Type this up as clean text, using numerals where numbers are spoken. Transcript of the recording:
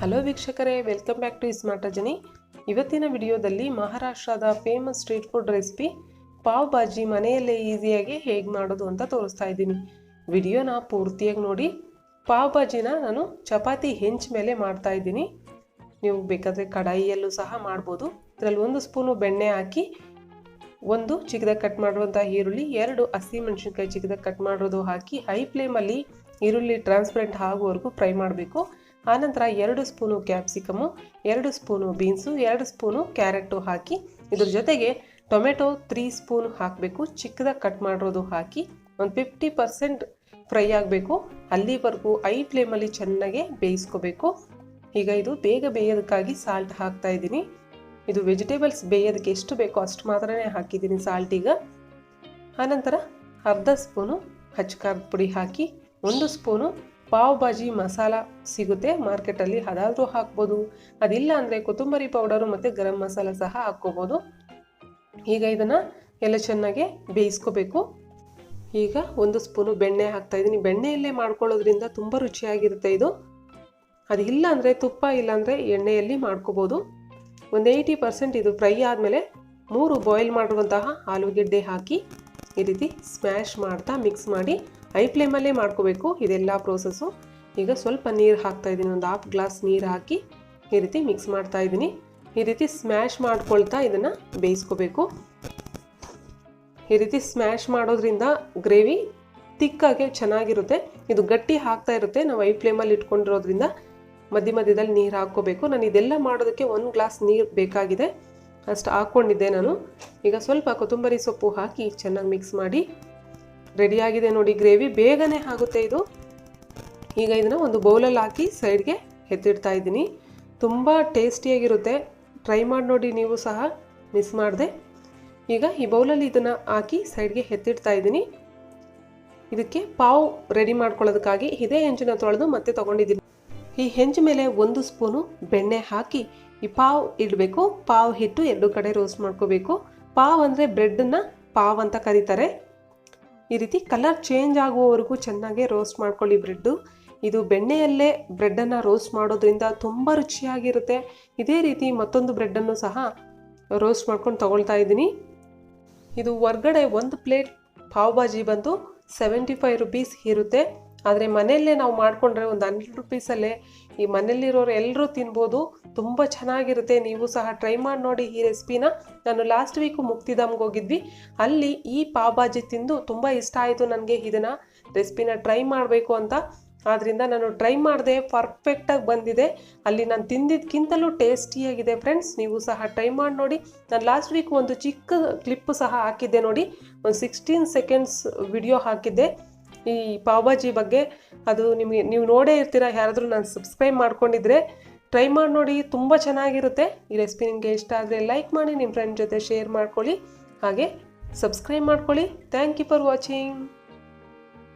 Hello ವೀಕ್ಷಕರೇ, welcome back to smart Rajani. ಇವತ್ತಿನ ವಿಡಿಯೋದಲ್ಲಿ ಮಹಾರಾಷ್ಟ್ರದ famous street food recipe pav bhaji ಮನೆಯಲ್ಲೇ ಈಸಿಯಾಗಿ ಹೇಗೆ ಮಾಡೋದು ಅಂತ ತೋರಿಸ್ತಾ ಇದ್ದೀನಿ. ವಿಡಿಯೋನ ಪೂರ್ತಿಯಾಗಿ ನೋಡಿ. ಪಾವ್ ಭಾಜಿನ ನಾನು ಚಪಾತಿ ಹೆಂಚ್ ಮೇಲೆ ಮಾಡ್ತಾ ಇದ್ದೀನಿ. ನೀವು ಬೇಕಾದರೆ ಕಡಾಯಿಯಲ್ಲೂ ಸಹ ಮಾಡ್ಬೋದು. ಇದರಲ್ಲಿ 1 ಸ್ಪೂನು ಬೆಣ್ಣೆ ಹಾಕಿ, 1 ಚಿಕ್ಕದಾಗಿ ಕಟ್ ಮಾಡಿರುವಂಥ ಈರುಳ್ಳಿ, 2 ಹಸಿಮೆಣಸಿನ್ಕಾಯಿ ಚಿಕ್ಕದಾಗಿ ಕಟ್ ಮಾಡಿರೋದು ಹಾಕಿ ಹೈ ಫ್ಲೇಮಲ್ಲಿ ಈರುಳ್ಳಿ ಟ್ರಾನ್ಸ್ಪರೆಂಟ್ ಆಗುವವರೆಗೂ ಫ್ರೈ ಮಾಡಬೇಕು. ಆನಂತರ 2 spoon capsicum, 2 spoon beans, 2 spoon carrot ಹಾಕಿ, ಇದ್ರ ಜೊತೆಗೆ ಟೊಮೆಟೊ 3 ಸ್ಪೂನ್ ಹಾಕಬೇಕು. ಚಿಕ್ಕದಾಗಿ ಕಟ್ ಮಾಡಿರೋದು ಹಾಕಿ ಒಂದು 50% ಫ್ರೈ ಆಗಬೇಕು. ಅಲ್ಲಿವರೆಗೂ ಹೈ ಫ್ಲೇಮಲ್ಲಿ ಚೆನ್ನಾಗಿ ಬೇಯಿಸ್ಕೋಬೇಕು. ಈಗ ಇದು ಬೇಗ ಬೇಯೋದಕ್ಕಾಗಿ ಸಾಲ್ಟ್ ಹಾಕ್ತಾ ಇದ್ದೀನಿ. ಇದು ವೆಜಿಟೇಬಲ್ಸ್ ಬೇಯೋದಕ್ಕೆ ಎಷ್ಟು ಬೇಕೋ ಅಷ್ಟು ಮಾತ್ರನೇ ಹಾಕಿದ್ದೀನಿ ಸಾಲ್ಟ್. ಈಗ ಆನಂತರ ಅರ್ಧ ಸ್ಪೂನು ಹಚ್ಕಾರದ ಪುಡಿ ಹಾಕಿ, 1 ಸ್ಪೂನು ಪಾವ್ ಭಾಜಿ ಮಸಾಲ ಸಿಗುತ್ತೆ ಮಾರ್ಕೆಟಲ್ಲಿ, ಅದಾದರೂ ಹಾಕ್ಬೋದು. ಅದಿಲ್ಲ ಅಂದರೆ ಕೊತ್ತಂಬರಿ ಪೌಡರು ಮತ್ತು ಗರಂ ಮಸಾಲ ಸಹ ಹಾಕ್ಕೋಬೋದು. ಈಗ ಇದನ್ನು ಎಲ್ಲ ಚೆನ್ನಾಗಿ ಬೇಯಿಸ್ಕೋಬೇಕು. ಈಗ 1 ಸ್ಪೂನು ಬೆಣ್ಣೆ ಹಾಕ್ತಾಯಿದ್ದೀನಿ. ಬೆಣ್ಣೆಯಲ್ಲೇ ಮಾಡ್ಕೊಳ್ಳೋದ್ರಿಂದ ತುಂಬ ರುಚಿಯಾಗಿರುತ್ತೆ ಇದು. ಅದಿಲ್ಲ ಅಂದರೆ ತುಪ್ಪ, ಇಲ್ಲಾಂದರೆ ಎಣ್ಣೆಯಲ್ಲಿ ಮಾಡ್ಕೋಬೋದು. ಒಂದು 80% ಇದು ಫ್ರೈ ಆದಮೇಲೆ 3 ಬಾಯ್ಲ್ ಮಾಡಿರುವಂತಹ ಆಲೂಗೆಡ್ಡೆ ಹಾಕಿ ಈ ರೀತಿ ಸ್ಮ್ಯಾಶ್ ಮಾಡ್ತಾ ಮಿಕ್ಸ್ ಮಾಡಿ ಹೈ ಫ್ಲೇಮಲ್ಲೇ ಮಾಡ್ಕೋಬೇಕು ಇದೆಲ್ಲ ಪ್ರೋಸೆಸ್ಸು. ಈಗ ಸ್ವಲ್ಪ ನೀರು ಹಾಕ್ತಾ ಇದ್ದೀನಿ, ಒಂದು 1/2 ಗ್ಲಾಸ್ ನೀರು ಹಾಕಿ ಈ ರೀತಿ ಮಿಕ್ಸ್ ಮಾಡ್ತಾ ಇದ್ದೀನಿ. ಈ ರೀತಿ ಸ್ಮ್ಯಾಶ್ ಮಾಡ್ಕೊಳ್ತಾ ಇದನ್ನು ಬೇಯಿಸ್ಕೋಬೇಕು. ಈ ರೀತಿ ಸ್ಮ್ಯಾಶ್ ಮಾಡೋದ್ರಿಂದ ಗ್ರೇವಿ ತಿಕ್ಕಾಗೆ ಚೆನ್ನಾಗಿರುತ್ತೆ. ಇದು ಗಟ್ಟಿ ಹಾಕ್ತಾ ಇರುತ್ತೆ. ನಾವು ಹೈ ಫ್ಲೇಮಲ್ಲಿ ಇಟ್ಕೊಂಡಿರೋದ್ರಿಂದ ಮಧ್ಯ ಮಧ್ಯದಲ್ಲಿ ನೀರು ಹಾಕ್ಕೋಬೇಕು. ನಾನು ಇದೆಲ್ಲ ಮಾಡೋದಕ್ಕೆ 1 ಗ್ಲಾಸ್ ನೀರು ಬೇಕಾಗಿದೆ, ಅಷ್ಟು ಹಾಕ್ಕೊಂಡಿದ್ದೆ ನಾನು. ಈಗ ಸ್ವಲ್ಪ ಕೊತ್ತಂಬರಿ ಸೊಪ್ಪು ಹಾಕಿ ಚೆನ್ನಾಗಿ ಮಿಕ್ಸ್ ಮಾಡಿ ರೆಡಿಯಾಗಿದೆ ನೋಡಿ. ಗ್ರೇವಿ ಬೇಗನೆ ಆಗುತ್ತೆ ಇದು. ಈಗ ಇದನ್ನು ಒಂದು ಬೌಲಲ್ಲಿ ಹಾಕಿ ಸೈಡ್ಗೆ ಎತ್ತಿಡ್ತಾ ಇದ್ದೀನಿ. ತುಂಬ ಟೇಸ್ಟಿಯಾಗಿರುತ್ತೆ. ಟ್ರೈ ಮಾಡಿ ನೋಡಿ ನೀವು ಸಹ, ಮಿಸ್ ಮಾಡಿದೆ. ಈಗ ಈ ಬೌಲಲ್ಲಿ ಇದನ್ನು ಹಾಕಿ ಸೈಡ್ಗೆ ಎತ್ತಿಡ್ತಾ ಇದ್ದೀನಿ. ಇದಕ್ಕೆ ಪಾವ್ ರೆಡಿ ಮಾಡ್ಕೊಳ್ಳೋದಕ್ಕಾಗಿ ಇದೇ ಹೆಂಚನ್ನ ತೊಳೆದು ಮತ್ತೆ ತೊಗೊಂಡಿದ್ದೀನಿ. ಈ ಹೆಂಚು ಮೇಲೆ 1 ಸ್ಪೂನು ಬೆಣ್ಣೆ ಹಾಕಿ ಈ ಪಾವ್ ಇಡಬೇಕು. ಪಾವ್ ಹಿಟ್ಟು 2 ಕಡೆ ರೋಸ್ಟ್ ಮಾಡ್ಕೋಬೇಕು. ಪಾವ್ ಅಂದರೆ ಬ್ರೆಡ್ಡನ್ನು ಪಾವ್ ಅಂತ ಕರೀತಾರೆ. ಈ ರೀತಿ ಕಲರ್ ಚೇಂಜ್ ಆಗುವವರೆಗೂ ಚೆನ್ನಾಗಿ ರೋಸ್ಟ್ ಮಾಡ್ಕೊಳ್ಳಿ ಬ್ರೆಡ್ಡು. ಇದು ಬೆಣ್ಣೆಯಲ್ಲೇ ಬ್ರೆಡ್ಡನ್ನು ರೋಸ್ಟ್ ಮಾಡೋದ್ರಿಂದ ತುಂಬ ರುಚಿಯಾಗಿರುತ್ತೆ. ಇದೇ ರೀತಿ ಮತ್ತೊಂದು ಬ್ರೆಡ್ಡನ್ನು ಸಹ ರೋಸ್ಟ್ ಮಾಡ್ಕೊಂಡು ತೊಗೊಳ್ತಾ ಇದ್ದೀನಿ. ಇದು ಹೊರ್ಗಡೆ 1 ಪ್ಲೇಟ್ ಪಾವ್ ಭಾಜಿ ಬಂದು 75 ರುಪೀಸ್ ಇರುತ್ತೆ. ಆದರೆ ಮನೆಯಲ್ಲೇ ನಾವು ಮಾಡಿಕೊಂಡ್ರೆ ಒಂದು 100 ರುಪೀಸಲ್ಲೇ ಈ ಮನೆಯಲ್ಲಿರೋರು ಎಲ್ಲರೂ ತಿನ್ಬೋದು. ತುಂಬ ಚೆನ್ನಾಗಿರುತ್ತೆ. ನೀವು ಸಹ ಟ್ರೈ ಮಾಡಿ ನೋಡಿ ಈ ರೆಸಿಪಿನ. ನಾನು ಲಾಸ್ಟ್ ವೀಕು ಮುಕ್ತಿಧಾಮ್ಗೆ ಹೋಗಿದ್ವಿ. ಅಲ್ಲಿ ಈ ಪಾವ್ ಭಾಜಿ ತಿಂದು ತುಂಬ ಇಷ್ಟ ಆಯಿತು ನನಗೆ. ಇದನ್ನು ರೆಸಿಪಿನ ಟ್ರೈ ಮಾಡಬೇಕು ಅಂತ, ಆದ್ದರಿಂದ ನಾನು ಟ್ರೈ ಮಾಡಿದೆ. ಪರ್ಫೆಕ್ಟಾಗಿ ಬಂದಿದೆ. ಅಲ್ಲಿ ನಾನು ತಿಂದಿದ್ದಕ್ಕಿಂತಲೂ ಟೇಸ್ಟಿಯಾಗಿದೆ ಫ್ರೆಂಡ್ಸ್. ನೀವು ಸಹ ಟ್ರೈ ಮಾಡಿ ನೋಡಿ. ನಾನು ಲಾಸ್ಟ್ ವೀಕ್ ಒಂದು ಚಿಕ್ಕ ಕ್ಲಿಪ್ಪು ಸಹ ಹಾಕಿದ್ದೆ ನೋಡಿ, ಒಂದು 16 ಸೆಕೆಂಡ್ಸ್ ವಿಡಿಯೋ ಹಾಕಿದ್ದೆ ಈ ಪಾವ್ ಭಾಜಿ ಬಗ್ಗೆ. ಅದು ನೀವು ನೋಡೇ ಇರ್ತೀರ. ಯಾರಾದರೂ ನಾನು ಸಬ್ಸ್ಕ್ರೈಬ್ ಮಾಡ್ಕೊಂಡಿದ್ರೆ ಟ್ರೈ ಮಾಡಿ ನೋಡಿ, ತುಂಬ ಚೆನ್ನಾಗಿರುತ್ತೆ. ಈ ರೆಸಿಪಿ ನಿಮಗೆ ಇಷ್ಟ ಆದರೆ ಲೈಕ್ ಮಾಡಿ, ನಿಮ್ಮ ಫ್ರೆಂಡ್ ಜೊತೆ ಶೇರ್ ಮಾಡ್ಕೊಳ್ಳಿ, ಹಾಗೆ ಸಬ್ಸ್ಕ್ರೈಬ್ ಮಾಡ್ಕೊಳ್ಳಿ. Thank you for watching.